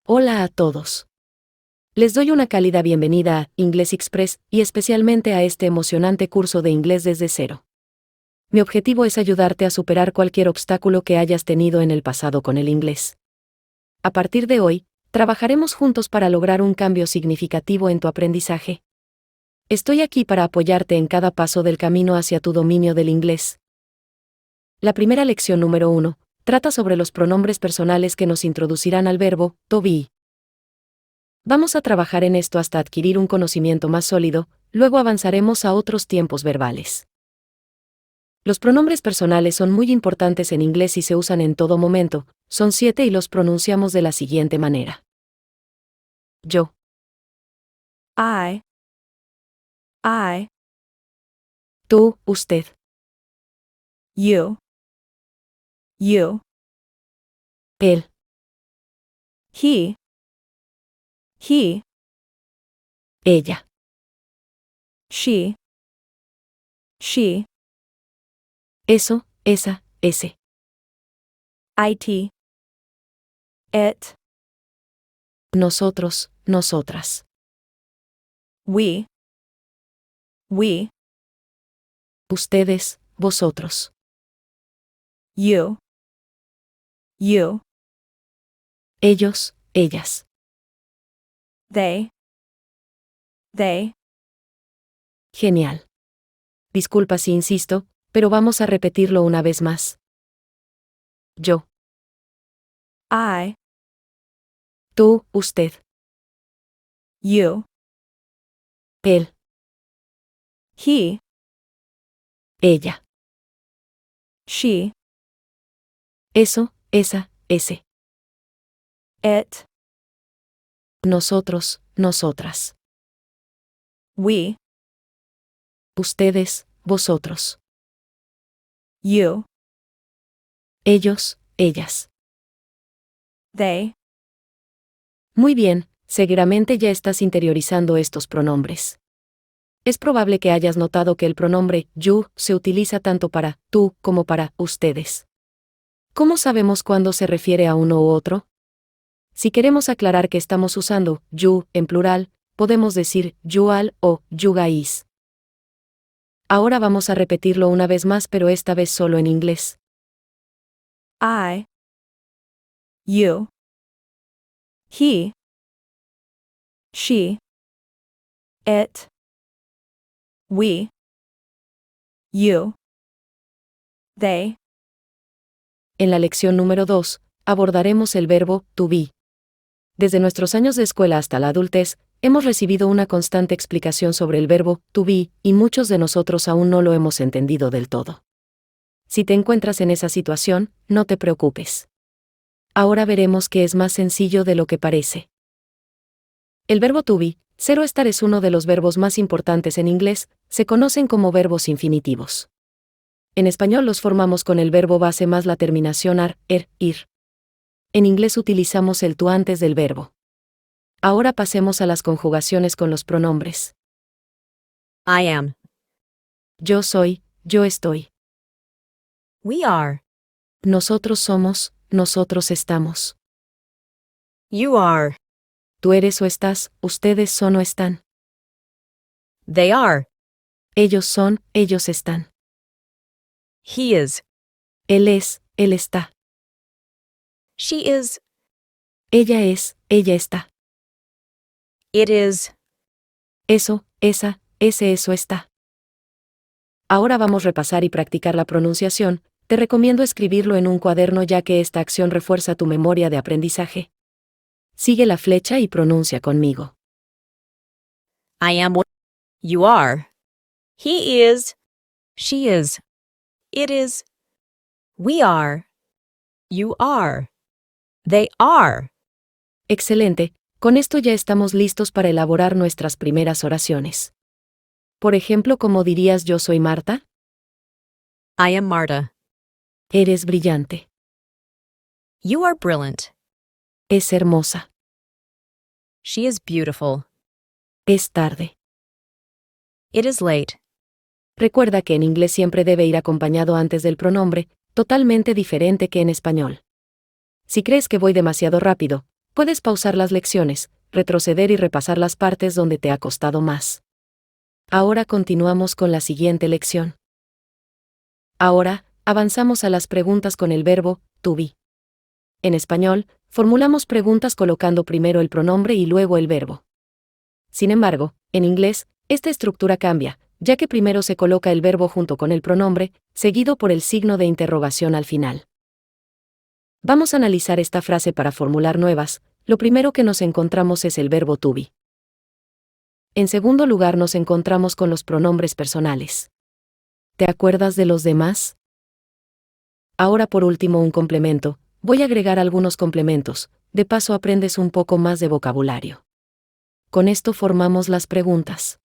Hola a todos. Les doy una cálida bienvenida a Inglés Express y especialmente a este emocionante curso de inglés desde cero. Mi objetivo es ayudarte a superar cualquier obstáculo que hayas tenido en el pasado con el inglés. A partir de hoy, trabajaremos juntos para lograr un cambio significativo en tu aprendizaje. Estoy aquí para apoyarte en cada paso del camino hacia tu dominio del inglés. La primera lección número 1 trata sobre los pronombres personales que nos introducirán al verbo to be. Vamos a trabajar en esto hasta adquirir un conocimiento más sólido, luego avanzaremos a otros tiempos verbales. Los pronombres personales son muy importantes en inglés y se usan en todo momento, son 7 y los pronunciamos de la siguiente manera. Yo, I, tú, usted, you, él, he, ella, she, eso, esa, ese, it, it, nosotros, nosotras, we, ustedes, vosotros, you, ellos, ellas. they, Genial. Disculpa si insisto, pero vamos a repetirlo una vez más. Yo, I, tú, usted, you, él, he, ella, she, eso, esa, ese, it, nosotros, nosotras, we, ustedes, vosotros, you, ellos, ellas. they, Muy bien, seguramente ya estás interiorizando estos pronombres. Es probable que hayas notado que el pronombre you se utiliza tanto para tú como para ustedes. ¿Cómo sabemos cuándo se refiere a uno u otro? Si queremos aclarar que estamos usando you en plural, podemos decir you all o you guys. Ahora vamos a repetirlo una vez más, pero esta vez solo en inglés. I, you, he, she, it, we, you, they, En la lección número 2, abordaremos el verbo to be. Desde nuestros años de escuela hasta la adultez, hemos recibido una constante explicación sobre el verbo to be, y muchos de nosotros aún no lo hemos entendido del todo. Si te encuentras en esa situación, no te preocupes. Ahora veremos que es más sencillo de lo que parece. El verbo to be, ser o estar es uno de los verbos más importantes en inglés, se conocen como verbos infinitivos. En español los formamos con el verbo base más la terminación ar, ir. En inglés utilizamos el to antes del verbo. Ahora pasemos a las conjugaciones con los pronombres. I am. Yo soy, yo estoy. We are. Nosotros somos, nosotros estamos. You are. Tú eres o estás, ustedes son o están. They are. Ellos son, ellos están. He is. Él es, él está. She is. Ella es, ella está. It is. Eso, esa, ese eso está. Ahora vamos a repasar y practicar la pronunciación. Te recomiendo escribirlo en un cuaderno ya que esta acción refuerza tu memoria de aprendizaje. Sigue la flecha y pronuncia conmigo. I am. You are. He is. She is. It is. We are. You are. They are. Excelente, con esto ya estamos listos para elaborar nuestras primeras oraciones. Por ejemplo, ¿cómo dirías yo soy Marta? I am Marta. Eres brillante. You are brilliant. Es hermosa. She is beautiful. Es tarde. It is late. Recuerda que en inglés siempre debe ir acompañado antes del pronombre, totalmente diferente que en español. Si crees que voy demasiado rápido, Puedes pausar las lecciones, retroceder y repasar las partes donde te ha costado más. Ahora continuamos con la siguiente lección. Ahora, avanzamos a las preguntas con el verbo to be. En español, formulamos preguntas colocando primero el pronombre y luego el verbo. Sin embargo, en inglés, esta estructura cambia, ya que primero se coloca el verbo junto con el pronombre, seguido por el signo de interrogación al final. Vamos a analizar esta frase para formular nuevas. Lo primero que nos encontramos es el verbo to be. En segundo lugar nos encontramos con los pronombres personales. ¿Te acuerdas de los demás? Ahora por último un complemento. Voy a agregar algunos complementos, de paso aprendes un poco más de vocabulario. Con esto formamos las preguntas.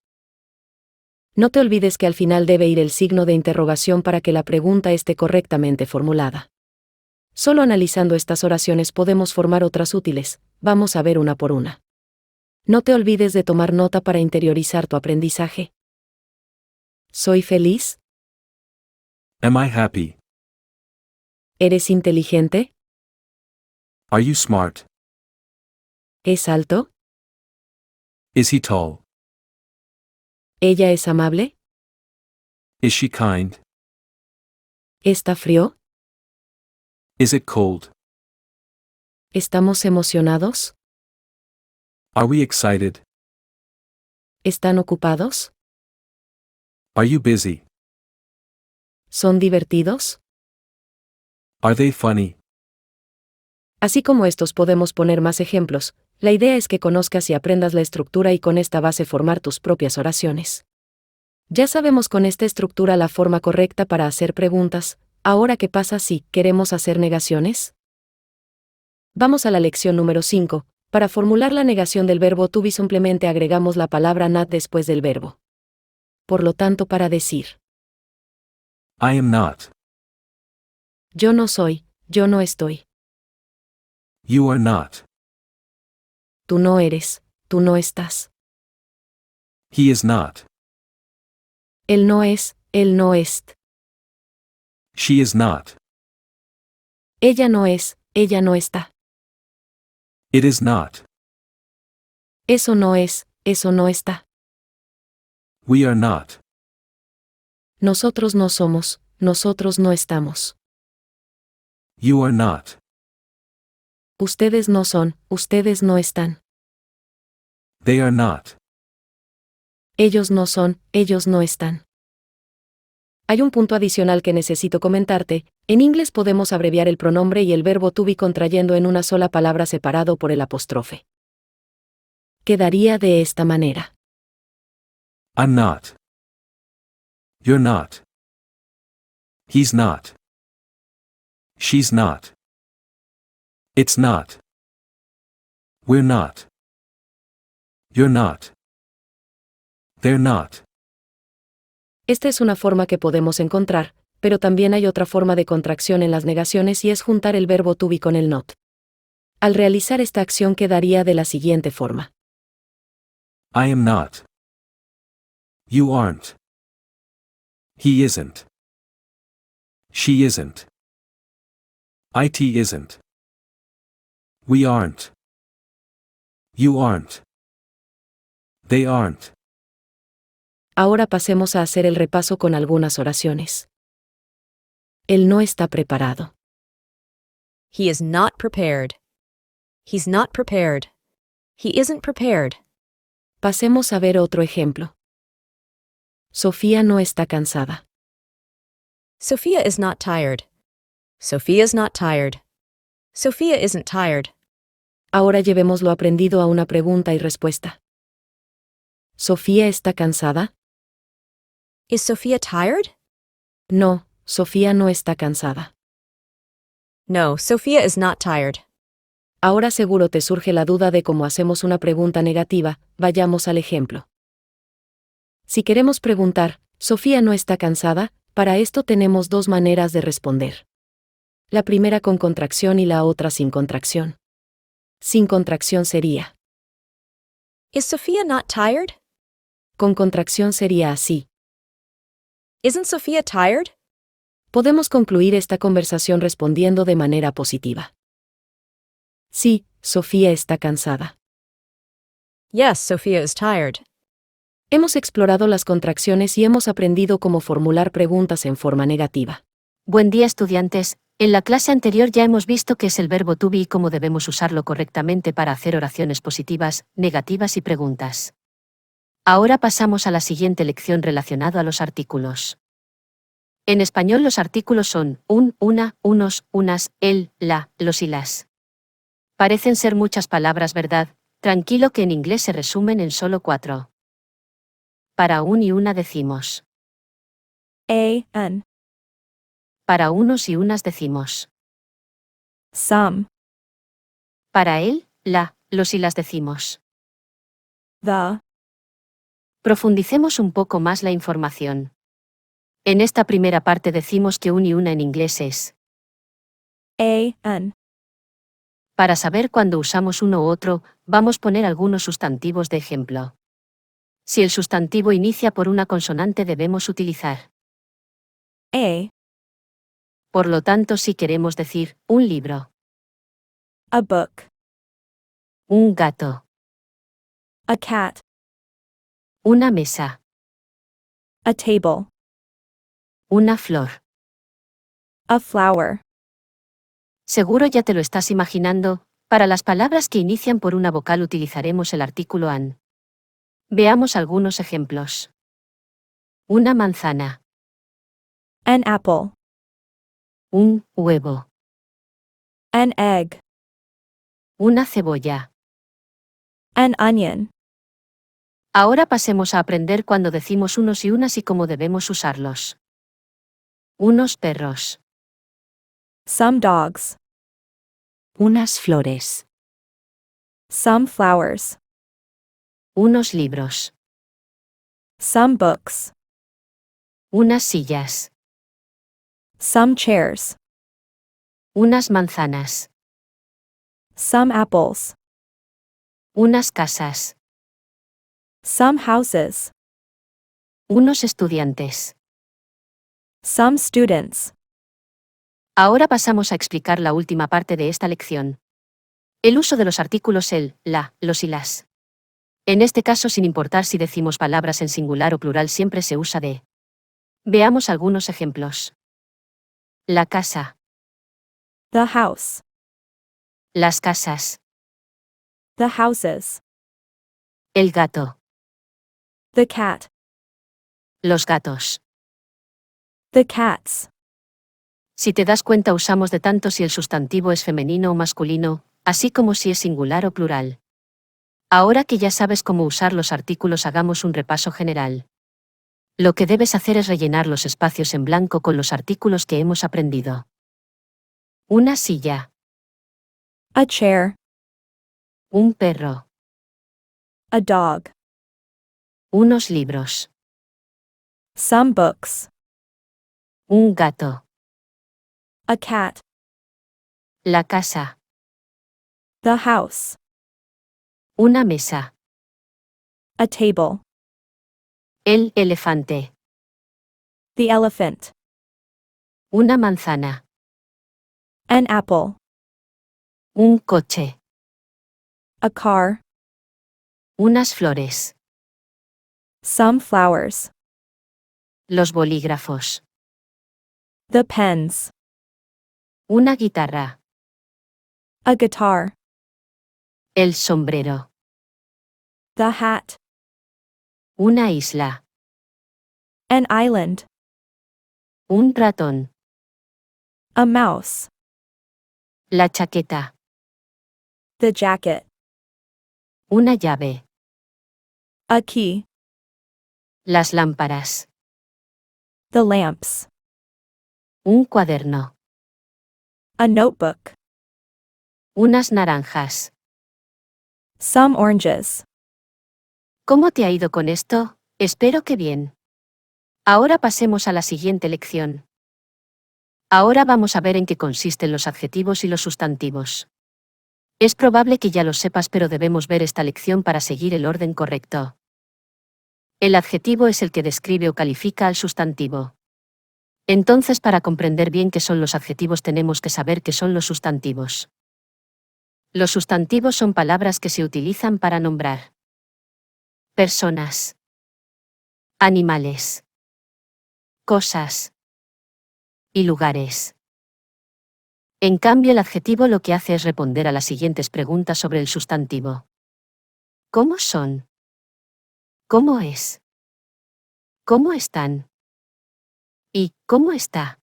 No te olvides que al final debe ir el signo de interrogación para que la pregunta esté correctamente formulada. Solo analizando estas oraciones podemos formar otras útiles, vamos a ver una por una. No te olvides de tomar nota para interiorizar tu aprendizaje. ¿Soy feliz? Am I happy? ¿Eres inteligente? Are you smart? ¿Es alto? Is he tall? ¿Ella es amable? Is she kind? ¿Está frío? Is it cold? ¿Estamos emocionados? Are we excited? ¿Están ocupados? Are you busy? ¿Son divertidos? Are they funny? Así como estos podemos poner más ejemplos, la idea es que conozcas y aprendas la estructura y con esta base formar tus propias oraciones. Ya sabemos con esta estructura la forma correcta para hacer preguntas. Ahora, ¿qué pasa si queremos hacer negaciones? Vamos a la lección número 5. Para formular la negación del verbo to be simplemente agregamos la palabra not después del verbo. Por lo tanto, para decir I am not. yo no soy, yo no estoy, You are not. tú no eres, tú no estás, He is not. él no es, él no es, She is not. ella no es, ella no está, It is not. eso no es, eso no está, We are not. nosotros no somos, nosotros no estamos, You are not. ustedes no son, ustedes no están, They are not. ellos no son, ellos no están. Hay un punto adicional que necesito comentarte. En inglés podemos abreviar el pronombre y el verbo to be contrayendo en una sola palabra separado por el apóstrofe. Quedaría de esta manera. I'm not. You're not. He's not. She's not. It's not. We're not. You're not. They're not. Esta es una forma que podemos encontrar, pero también hay otra forma de contracción en las negaciones y es juntar el verbo to be con el not. Al realizar esta acción quedaría de la siguiente forma. I am not. You aren't. He isn't. She isn't. It isn't. We aren't. You aren't. They aren't. Ahora pasemos a hacer el repaso con algunas oraciones. Él no está preparado. He is not prepared. He's not prepared. He isn't prepared. Pasemos a ver otro ejemplo. Sofía no está cansada. Sophia is not tired. Sophia's not tired. Sophia isn't tired. Ahora llevemos lo aprendido a una pregunta y respuesta. ¿Sofía está cansada? Is Sophia tired? No, Sofía no está cansada. No, Sophia is not tired. Ahora seguro te surge la duda de cómo hacemos una pregunta negativa, vayamos al ejemplo. Si queremos preguntar, ¿Sofía no está cansada? Para esto tenemos dos maneras de responder. La primera con contracción y la otra sin contracción. Sin contracción sería. Is Sophia not tired? Con contracción sería así. Isn't Sophia tired? Podemos concluir esta conversación respondiendo de manera positiva. Sí, Sofía está cansada. Yes, Sophia is tired. Hemos explorado las contracciones y hemos aprendido cómo formular preguntas en forma negativa. Buen día, estudiantes. En la clase anterior ya hemos visto qué es el verbo to be y cómo debemos usarlo correctamente para hacer oraciones positivas, negativas y preguntas. Ahora pasamos a la siguiente lección relacionada a los artículos. En español los artículos son un, una, unos, unas, el, la, los y las. Parecen ser muchas palabras, ¿verdad? Tranquilo que en inglés se resumen en solo 4. Para un y una decimos. an, Para unos y unas decimos. some, Para él, la, los y las decimos. the, Profundicemos un poco más la información. En esta primera parte decimos que un y una en inglés es. an, Para saber cuándo usamos uno u otro, vamos a poner algunos sustantivos de ejemplo. Si el sustantivo inicia por una consonante debemos utilizar. a Por lo tanto, si queremos decir un libro, book, un gato, a cat, una mesa, a table, una flor. a flower. Seguro ya te lo estás imaginando, para las palabras que inician por una vocal utilizaremos el artículo an. Veamos algunos ejemplos. Una manzana, An apple, un huevo, an egg, una cebolla. an onion. Ahora pasemos a aprender cuando decimos unos y unas y cómo debemos usarlos. Unos perros, Some dogs, Unas flores. some flowers, unos libros, some books, unas sillas, some chairs, unas manzanas, some apples, unas casas, some houses, unos estudiantes. some students. Ahora pasamos a explicar la última parte de esta lección. El uso de los artículos el, la, los y las. En este caso, sin importar si decimos palabras en singular o plural, siempre se usa de. Veamos algunos ejemplos. La casa, The house, las casas, the houses, el gato, the cat, los gatos. the cats. Si te das cuenta, usamos de tanto si el sustantivo es femenino o masculino, así como si es singular o plural. Ahora que ya sabes cómo usar los artículos, hagamos un repaso general. Lo que debes hacer es rellenar los espacios en blanco con los artículos que hemos aprendido. Una silla, A chair, un perro, a dog, unos libros, some books, un gato, a cat, la casa, the house, una mesa, a table, el elefante, the elephant, una manzana, an apple, un coche, a car, unas flores, some flowers, los bolígrafos, the pens, una guitarra, a guitar, el sombrero, the hat, una isla, an island, un ratón, a mouse, la chaqueta, the jacket, una llave, a key, las lámparas, the lamps, un cuaderno, a notebook, unas naranjas. some oranges. ¿Cómo te ha ido con esto? Espero que bien. Ahora pasemos a la siguiente lección. Ahora vamos a ver en qué consisten los adjetivos y los sustantivos. Es probable que ya lo sepas, pero debemos ver esta lección para seguir el orden correcto. El adjetivo es el que describe o califica al sustantivo. Entonces, para comprender bien qué son los adjetivos, tenemos que saber qué son los sustantivos. Los sustantivos son palabras que se utilizan para nombrar personas, animales, cosas y lugares. En cambio, el adjetivo lo que hace es responder a las siguientes preguntas sobre el sustantivo. ¿Cómo son? ¿Cómo es? ¿Cómo están? ¿Y cómo está?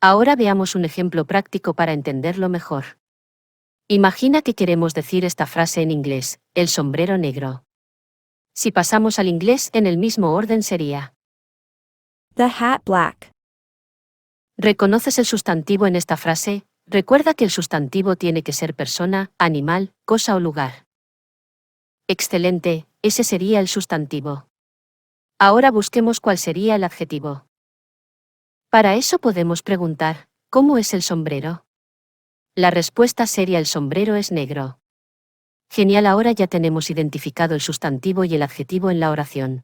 Ahora veamos un ejemplo práctico para entenderlo mejor. Imagina que queremos decir esta frase en inglés, el sombrero negro. Si pasamos al inglés, en el mismo orden sería: The hat black. ¿reconoces el sustantivo en esta frase? Recuerda que el sustantivo tiene que ser persona, animal, cosa o lugar. Excelente, ese sería el sustantivo. Ahora busquemos cuál sería el adjetivo. Para eso podemos preguntar, ¿cómo es el sombrero? La respuesta sería: el sombrero es negro. Genial, ahora ya tenemos identificado el sustantivo y el adjetivo en la oración.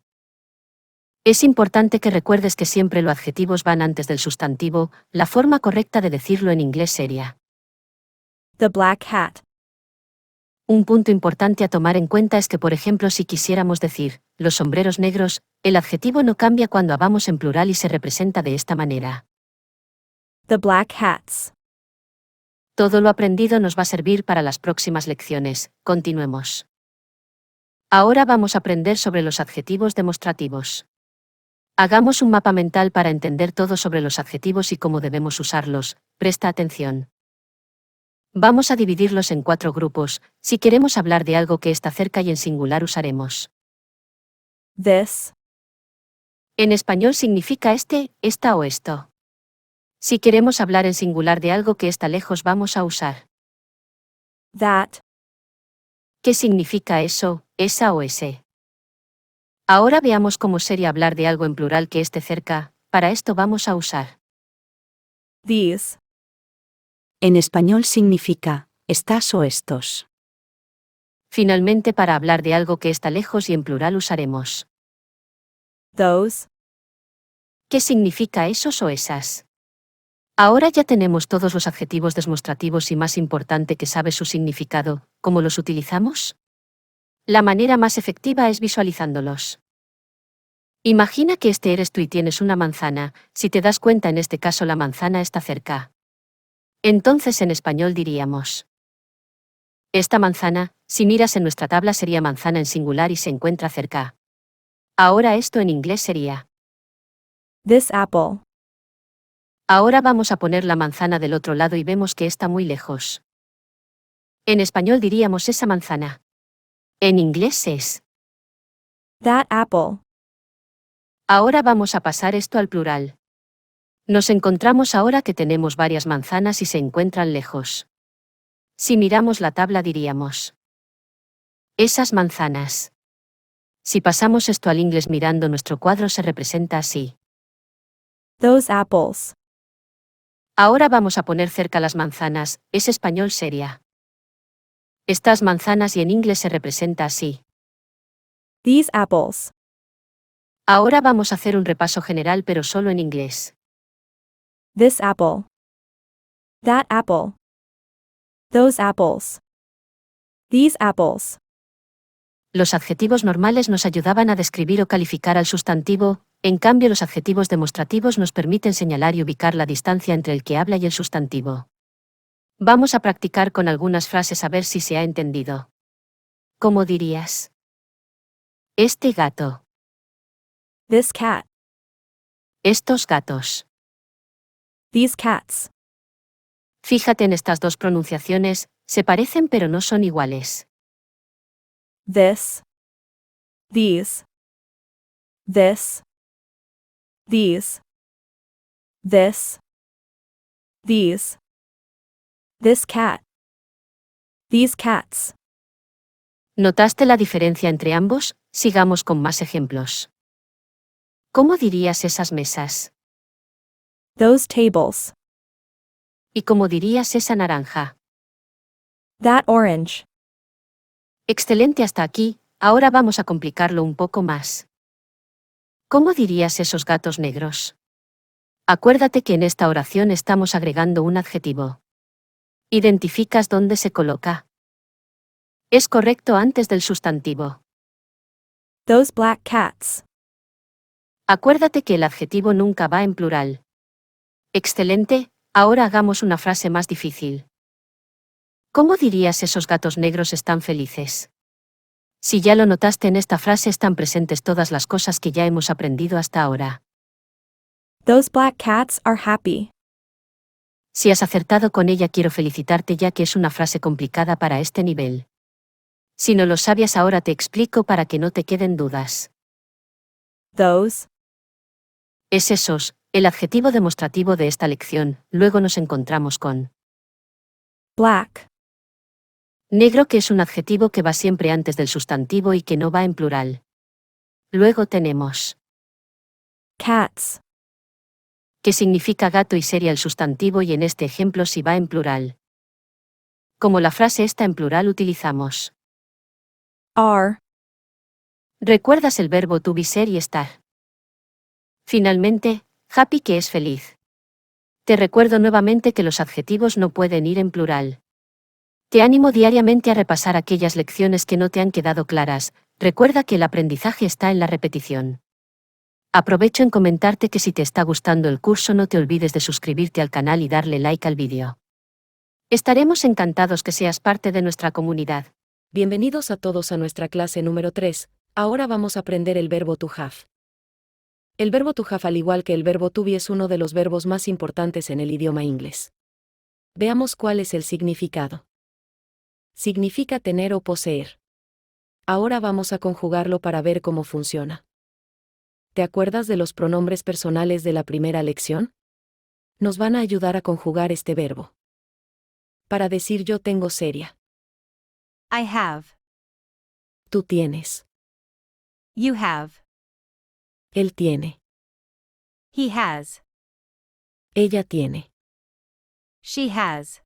Es importante que recuerdes que siempre los adjetivos van antes del sustantivo. La forma correcta de decirlo en inglés sería: The black hat. un punto importante a tomar en cuenta es que, por ejemplo, si quisiéramos decir los sombreros negros, el adjetivo no cambia cuando hablamos en plural y se representa de esta manera. The black hats. Todo lo aprendido nos va a servir para las próximas lecciones. Continuemos. Ahora vamos a aprender sobre los adjetivos demostrativos. Hagamos un mapa mental para entender todo sobre los adjetivos y cómo debemos usarlos. Presta atención. Vamos a dividirlos en 4 grupos. Si queremos hablar de algo que está cerca y en singular usaremos This. en español significa este, esta o esto. Si queremos hablar en singular de algo que está lejos, vamos a usar That. ¿qué significa eso, esa o ese? Ahora veamos cómo sería hablar de algo en plural que esté cerca. Para esto vamos a usar These. En español significa estás o estos. Finalmente, para hablar de algo que está lejos y en plural usaremos Those. ¿qué significa esos o esas? Ahora ya tenemos todos los adjetivos demostrativos y, más importante, que sabes su significado. ¿Cómo los utilizamos? La manera más efectiva es visualizándolos. Imagina que este eres tú y tienes una manzana. Si te das cuenta, en este caso la manzana está cerca. Entonces en español diríamos: esta manzana, si miras en nuestra tabla, sería manzana en singular y se encuentra cerca. Ahora esto en inglés sería: This apple. ahora vamos a poner la manzana del otro lado y vemos que está muy lejos. En español diríamos: esa manzana. En inglés es: That apple. ahora vamos a pasar esto al plural. Nos encontramos ahora que tenemos varias manzanas y se encuentran lejos. Si miramos la tabla diríamos: esas manzanas. Si pasamos esto al inglés mirando nuestro cuadro, se representa así: Those apples. ahora vamos a poner cerca las manzanas. Es español sería: estas manzanas, y en inglés se representa así. These apples. Ahora vamos a hacer un repaso general, pero solo en inglés. This apple. That apple. Those apples. These apples. Los adjetivos normales nos ayudaban a describir o calificar al sustantivo. En cambio, los adjetivos demostrativos nos permiten señalar y ubicar la distancia entre el que habla y el sustantivo. Vamos a practicar con algunas frases a ver si se ha entendido. ¿Cómo dirías? Este gato. This cat. Estos gatos. These cats. Fíjate en estas dos pronunciaciones, se parecen pero no son iguales. This. These. This. These. This. These. This cat. These cats. ¿Notaste la diferencia entre ambos? Sigamos con más ejemplos. ¿Cómo dirías esas mesas? Those tables. ¿Y cómo dirías esa naranja? That orange. Excelente hasta aquí, ahora vamos a complicarlo un poco más. ¿Cómo dirías esos gatos negros? Acuérdate que en esta oración estamos agregando un adjetivo. Identificas dónde se coloca. Es correcto antes del sustantivo. Those black cats. Acuérdate que el adjetivo nunca va en plural. Excelente, ahora hagamos una frase más difícil. ¿Cómo dirías esos gatos negros están felices? Si ya lo notaste, en esta frase están presentes todas las cosas que ya hemos aprendido hasta ahora. Those black cats are happy. Si has acertado con ella, quiero felicitarte, ya que es una frase complicada para este nivel. Si no lo sabías, ahora te explico para que no te queden dudas. Those. Es esos, el adjetivo demostrativo de esta lección. Luego nos encontramos con Black. negro, que es un adjetivo que va siempre antes del sustantivo y que no va en plural. Luego tenemos Cats. que significa gato y sería el sustantivo, y en este ejemplo sí va en plural. Como la frase está en plural, utilizamos Are. ¿recuerdas el verbo to be, ser y estar? Finalmente, happy, que es feliz. Te recuerdo nuevamente que los adjetivos no pueden ir en plural. Te animo diariamente a repasar aquellas lecciones que no te han quedado claras. Recuerda que el aprendizaje está en la repetición. Aprovecho en comentarte que si te está gustando el curso, no te olvides de suscribirte al canal y darle like al vídeo. Estaremos encantados que seas parte de nuestra comunidad. Bienvenidos a todos a nuestra clase número 3. Ahora vamos a aprender el verbo to have. El verbo to have, al igual que el verbo to be, es uno de los verbos más importantes en el idioma inglés. Veamos cuál es el significado. Significa tener o poseer. Ahora vamos a conjugarlo para ver cómo funciona. ¿Te acuerdas de los pronombres personales de la primera lección? Nos van a ayudar a conjugar este verbo. Para decir yo tengo, seria. I have. Tú tienes. You have. Él tiene. He has. Ella tiene. She has.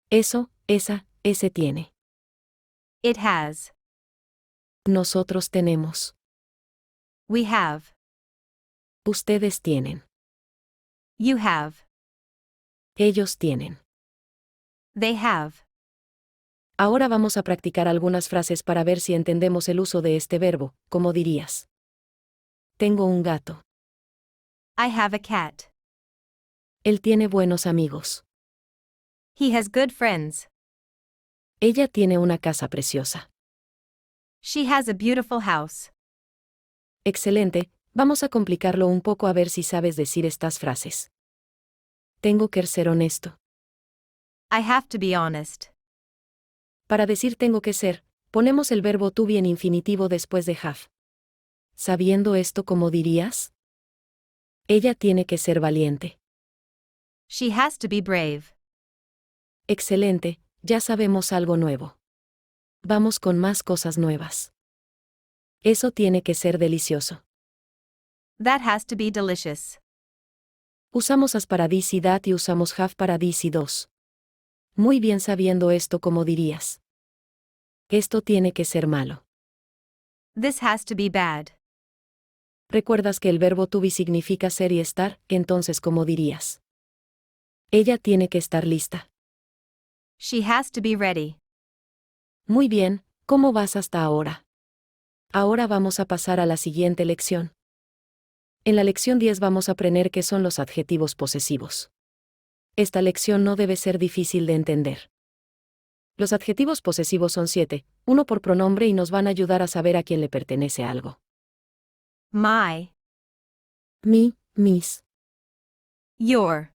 Eso, esa, ese tiene. It has. Nosotros tenemos. We have. Ustedes tienen. You have. Ellos tienen. They have. Ahora vamos a practicar algunas frases para ver si entendemos el uso de este verbo. ¿Cómo dirías? Tengo un gato. I have a cat. Él tiene buenos amigos. He has good friends. Ella tiene una casa preciosa. She has a beautiful house. Excelente, vamos a complicarlo un poco a ver si sabes decir estas frases. Tengo que ser honesto. I have to be honest. Para decir tengo que ser, ponemos el verbo to be en infinitivo después de have. Sabiendo esto, ¿cómo dirías? Ella tiene que ser valiente. She has to be brave. Excelente, ya sabemos algo nuevo. Vamos con más cosas nuevas. Eso tiene que ser delicioso. That has to be delicious. Usamos as para this y that, y usamos have para this y dos. Muy bien, sabiendo esto, ¿cómo dirías? Esto tiene que ser malo. This has to be bad. ¿Recuerdas que el verbo to be significa ser y estar? Entonces, ¿cómo dirías? Ella tiene que estar lista. She has to be ready. Muy bien, ¿cómo vas hasta ahora? Ahora vamos a pasar a la siguiente lección. En la lección 10 vamos a aprender qué son los adjetivos posesivos. Esta lección no debe ser difícil de entender. Los adjetivos posesivos son 7, uno por pronombre, y nos van a ayudar a saber a quién le pertenece algo. My. Mi, mis. Your.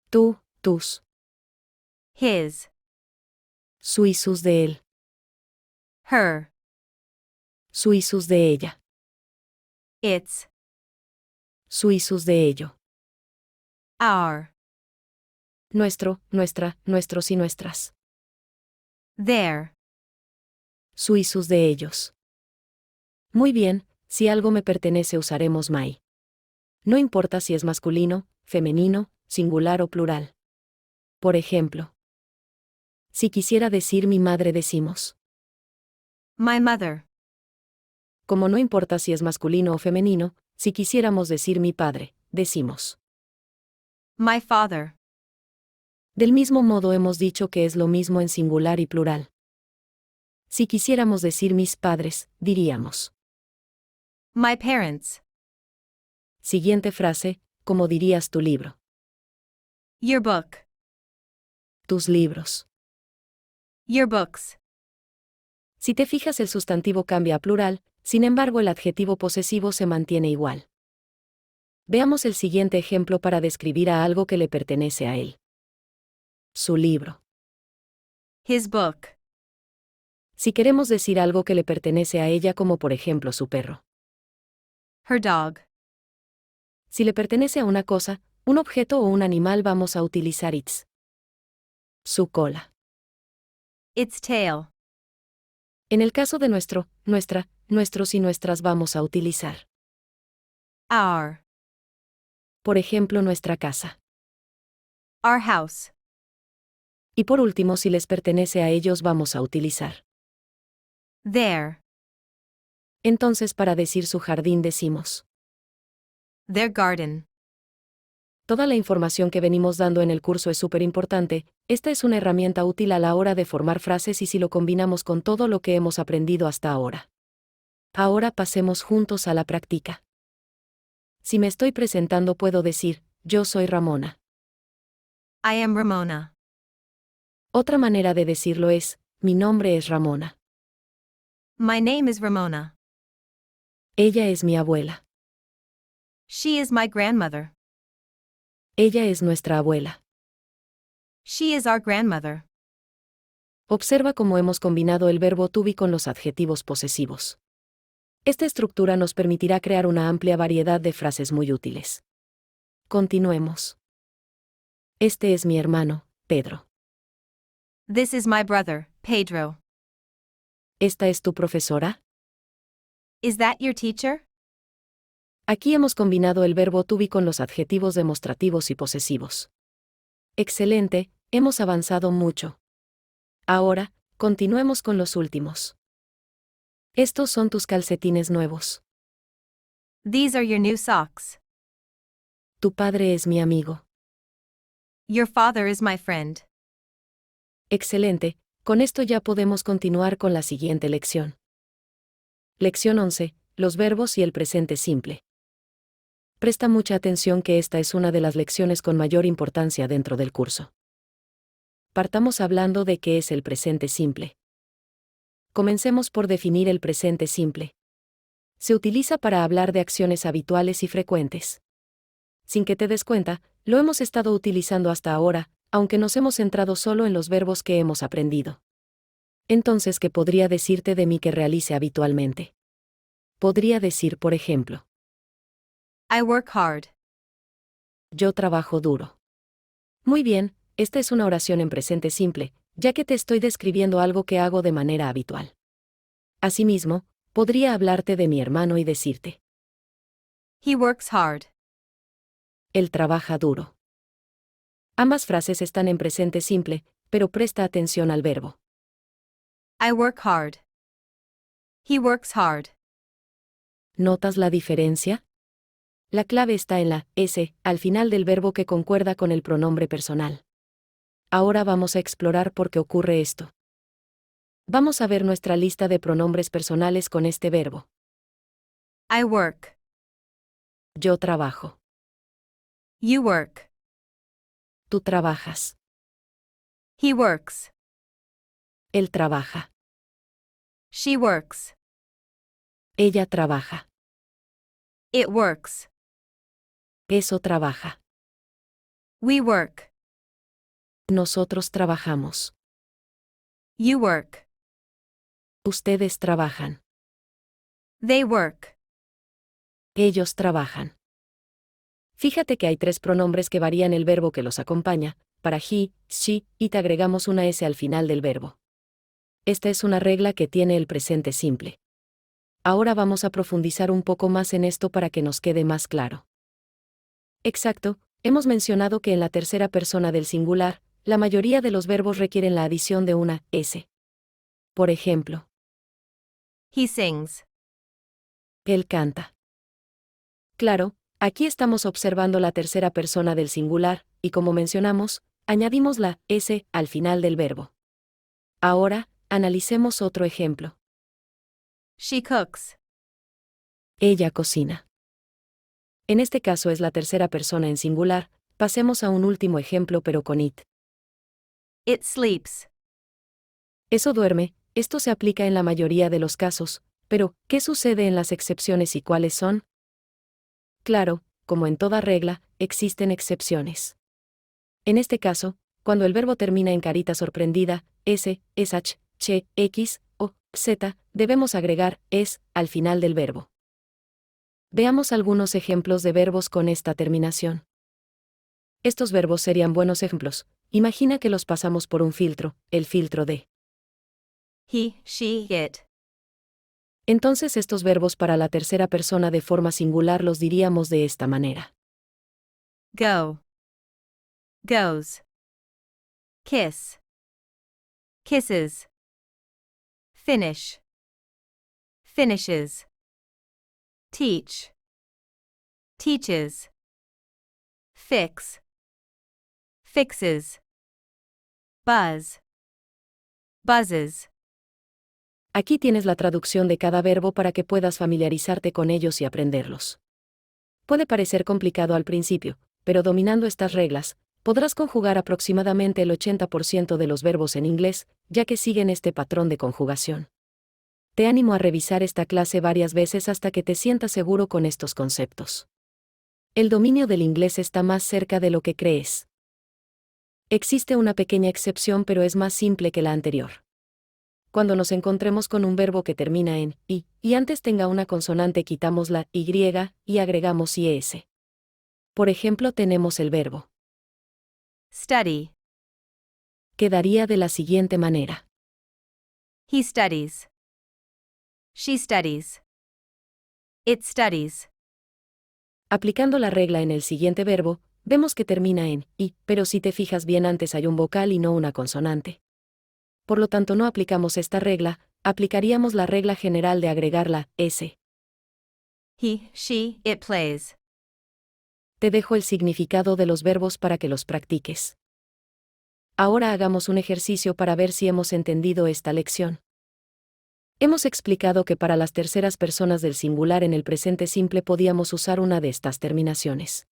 Tú, tus. His. Su y sus de él. Her. Su y sus de ella. Its. Su y sus de ello. Our. Nuestro, nuestra, nuestros y nuestras. Their. Su y sus de ellos. Muy bien, si algo me pertenece usaremos my. No importa si es masculino, femenino, singular o plural. Por ejemplo, si quisiera decir mi madre, decimos. My mother. Como no importa si es masculino o femenino, si quisiéramos decir mi padre, decimos. My father. Del mismo modo hemos dicho que es lo mismo en singular y plural. Si quisiéramos decir mis padres, diríamos. My parents. Siguiente frase, como dirías tu libro. Your book. Tus libros. Your books. Si te fijas, el sustantivo cambia a plural, sin embargo el adjetivo posesivo se mantiene igual. Veamos el siguiente ejemplo para describir a algo que le pertenece a él. Su libro. His book. Si queremos decir algo que le pertenece a ella, como por ejemplo su perro. Her dog. Si le pertenece a una cosa, un objeto o un animal, vamos a utilizar its. Su cola. Its tail. En el caso de nuestro, nuestra, nuestros y nuestras, vamos a utilizar. Our. Por ejemplo, nuestra casa. Our house. Y por último, si les pertenece a ellos, vamos a utilizar. Their. Entonces, para decir su jardín decimos. Their garden. Toda la información que venimos dando en el curso es súper importante. Esta es una herramienta útil a la hora de formar frases y si lo combinamos con todo lo que hemos aprendido hasta ahora. Ahora pasemos juntos a la práctica. Si me estoy presentando, puedo decir, yo soy Ramona. I am Ramona. Otra manera de decirlo es, mi nombre es Ramona. My name is Ramona. Ella es mi abuela. She is my grandmother. Ella es nuestra abuela. She is our grandmother. Observa cómo hemos combinado el verbo to be con los adjetivos posesivos. Esta estructura nos permitirá crear una amplia variedad de frases muy útiles. Continuemos. Este es mi hermano, Pedro. This is my brother, Pedro. ¿Esta es tu profesora? Is that your teacher? Aquí hemos combinado el verbo to be con los adjetivos demostrativos y posesivos. Excelente, hemos avanzado mucho. Ahora, continuemos con los últimos. Estos son tus calcetines nuevos. These are your new socks. Tu padre es mi amigo. Your father is my friend. Excelente, con esto ya podemos continuar con la siguiente lección. Lección 11, los verbos y el presente simple. Presta mucha atención que esta es una de las lecciones con mayor importancia dentro del curso. Partamos hablando de qué es el presente simple. Comencemos por definir el presente simple. Se utiliza para hablar de acciones habituales y frecuentes. Sin que te des cuenta, lo hemos estado utilizando hasta ahora, aunque nos hemos centrado solo en los verbos que hemos aprendido. Entonces, ¿qué podría decirte de mí que realice habitualmente? Podría decir, por ejemplo, I work hard. yo trabajo duro. Muy bien, esta es una oración en presente simple, ya que te estoy describiendo algo que hago de manera habitual. Asimismo, podría hablarte de mi hermano y decirte, He works hard. él trabaja duro. Ambas frases están en presente simple, pero presta atención al verbo. I work hard. He works hard. ¿Notas la diferencia? La clave está en la S, al final del verbo que concuerda con el pronombre personal. Ahora vamos a explorar por qué ocurre esto. Vamos a ver nuestra lista de pronombres personales con este verbo. I work. Yo trabajo. You work. Tú trabajas. He works. Él trabaja. She works. Ella trabaja. It works. Eso trabaja. We work. Nosotros trabajamos. You work. Ustedes trabajan. They work. Ellos trabajan. Fíjate que hay tres pronombres que varían el verbo que los acompaña, para he, she, y te agregamos una S al final del verbo. Esta es una regla que tiene el presente simple. Ahora vamos a profundizar un poco más en esto para que nos quede más claro. Exacto, hemos mencionado que en la tercera persona del singular, la mayoría de los verbos requieren la adición de una S. Por ejemplo, He sings. él canta. Claro, aquí estamos observando la tercera persona del singular, y como mencionamos, añadimos la S al final del verbo. Ahora, analicemos otro ejemplo. She cooks. Ella cocina. En este caso es la tercera persona en singular. Pasemos a un último ejemplo pero con it. It sleeps. Eso duerme. Esto se aplica en la mayoría de los casos, pero ¿qué sucede en las excepciones y cuáles son? Claro, como en toda regla, existen excepciones. En este caso, cuando el verbo termina en carita sorprendida, S, SH, CH, X o Z, debemos agregar es al final del verbo. Veamos algunos ejemplos de verbos con esta terminación. Estos verbos serían buenos ejemplos. Imagina que los pasamos por un filtro, el filtro de. He, she, it. Entonces estos verbos para la tercera persona de forma singular los diríamos de esta manera. Go. Goes. Kiss. Kisses. Finish. Finishes. Teach. Teaches. Fix. Fixes. Buzz. Buzzes. Aquí tienes la traducción de cada verbo para que puedas familiarizarte con ellos y aprenderlos. Puede parecer complicado al principio, pero dominando estas reglas, podrás conjugar aproximadamente el 80% de los verbos en inglés, ya que siguen este patrón de conjugación. Te animo a revisar esta clase varias veces hasta que te sientas seguro con estos conceptos. El dominio del inglés está más cerca de lo que crees. Existe una pequeña excepción, pero es más simple que la anterior. Cuando nos encontremos con un verbo que termina en i, y antes tenga una consonante, quitamos la y y agregamos ies. Por ejemplo, tenemos el verbo Study. quedaría de la siguiente manera. He studies. She studies. It studies. Aplicando la regla en el siguiente verbo, vemos que termina en i, pero si te fijas bien antes hay un vocal y no una consonante. Por lo tanto no aplicamos esta regla, aplicaríamos la regla general de agregar la s. He, she, it plays. Te dejo el significado de los verbos para que los practiques. Ahora hagamos un ejercicio para ver si hemos entendido esta lección. Hemos explicado que para las terceras personas del singular en el presente simple podíamos usar una de estas terminaciones.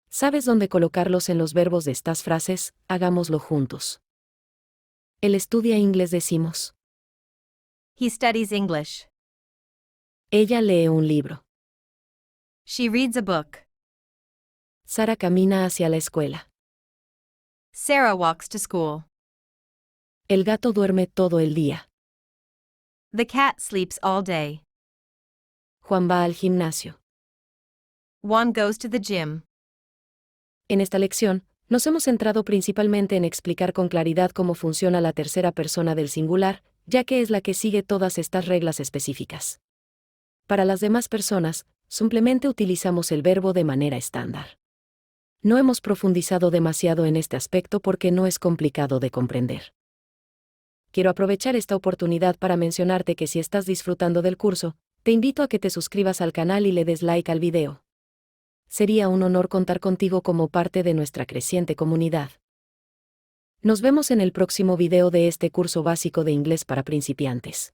¿Sabes dónde colocarlos en los verbos de estas frases? Hagámoslo juntos. Él estudia inglés, decimos. He studies English. Ella lee un libro. She reads a book. Sara camina hacia la escuela. Sarah walks to school. El gato duerme todo el día. The cat sleeps all day. Juan va al gimnasio. Juan goes to the gym. En esta lección, nos hemos centrado principalmente en explicar con claridad cómo funciona la tercera persona del singular, ya que es la que sigue todas estas reglas específicas. Para las demás personas, simplemente utilizamos el verbo de manera estándar. No hemos profundizado demasiado en este aspecto porque no es complicado de comprender. Quiero aprovechar esta oportunidad para mencionarte que si estás disfrutando del curso, te invito a que te suscribas al canal y le des like al video. Sería un honor contar contigo como parte de nuestra creciente comunidad. Nos vemos en el próximo video de este curso básico de inglés para principiantes.